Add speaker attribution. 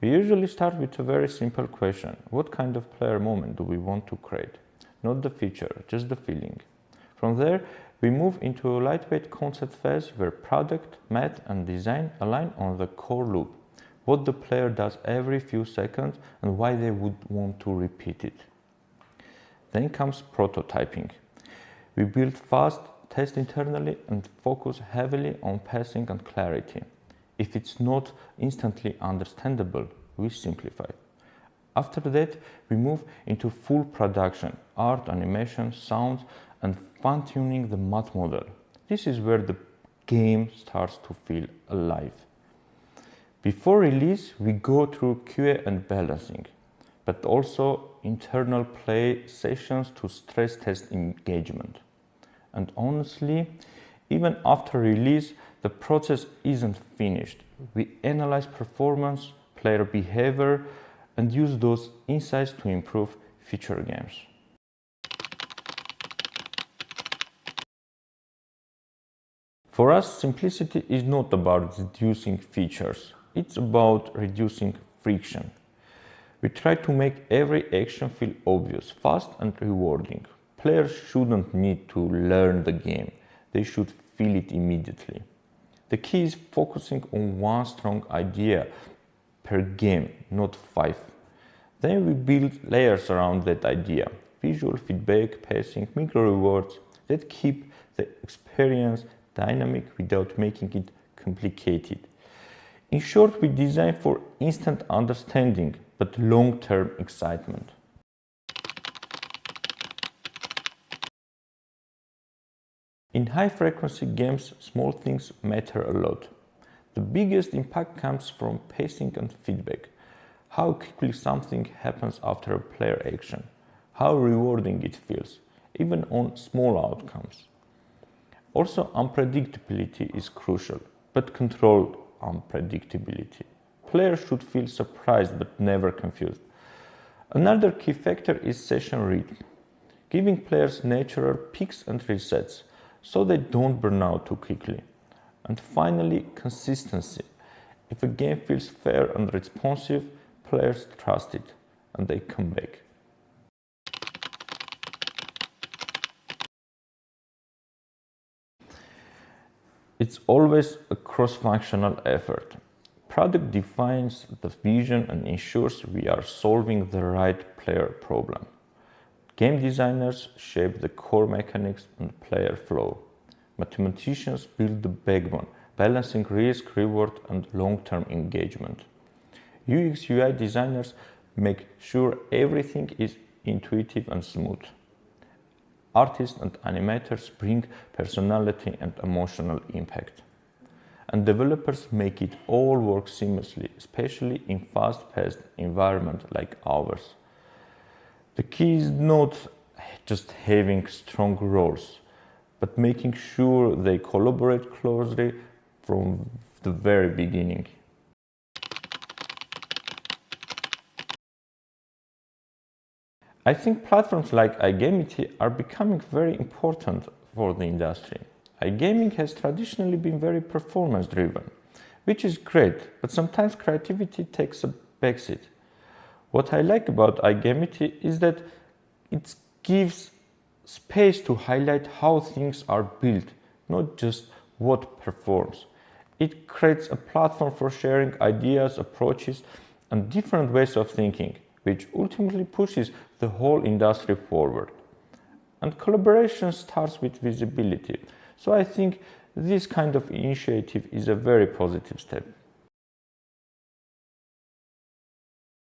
Speaker 1: We usually start with a very simple question. What kind of player moment do we want to create? Not the feature, just the feeling. From there, we move into a lightweight concept phase where product, math and design align on the core loop. What the player does every few seconds and why they would want to repeat it. Then comes prototyping. We build fast, test internally and focus heavily on pacing and clarity. If it's not instantly understandable, we simplify. After that, we move into full production, art, animation, sounds, and fine-tuning the math model. This is where the game starts to feel alive. Before release, we go through QA and balancing, but also internal play sessions to stress test engagement. And honestly, even after release, the process isn't finished. We analyze performance, player behavior, and use those insights to improve future games. For us, simplicity is not about reducing features, it's about reducing friction. We try to make every action feel obvious, fast and rewarding. Players shouldn't need to learn the game, they should feel it immediately. The key is focusing on one strong idea per game, not 5. Then we build layers around that idea. Visual feedback, pacing, micro rewards that keep the experience dynamic without making it complicated. In short, we design for instant understanding, but long-term excitement. In high-frequency games, small things matter a lot. The biggest impact comes from pacing and feedback. How quickly something happens after a player action. How rewarding it feels, even on small outcomes. Also, unpredictability is crucial, but controlled unpredictability. Players should feel surprised but never confused. Another key factor is session rhythm, giving players natural peaks and resets so they don't burn out too quickly. And finally, consistency. If a game feels fair and responsive, players trust it and they come back. It's always a cross-functional effort. Product defines the vision and ensures we are solving the right player problem. Game designers shape the core mechanics and player flow. Mathematicians build the backbone, balancing risk, reward, and long-term engagement. UX/UI designers make sure everything is intuitive and smooth. Artists and animators bring personality and emotional impact. And developers make it all work seamlessly, especially in fast-paced environments like ours. The key is not just having strong roles, but making sure they collaborate closely from the very beginning. I think platforms like iGamity are becoming very important for the industry. iGaming has traditionally been very performance-driven, which is great, but sometimes creativity takes a backseat. What I like about iGamity is that it gives space to highlight how things are built, not just what performs. It creates a platform for sharing ideas, approaches, and different ways of thinking, which ultimately pushes the whole industry forward. And collaboration starts with visibility. So I think this kind of initiative is a very positive step.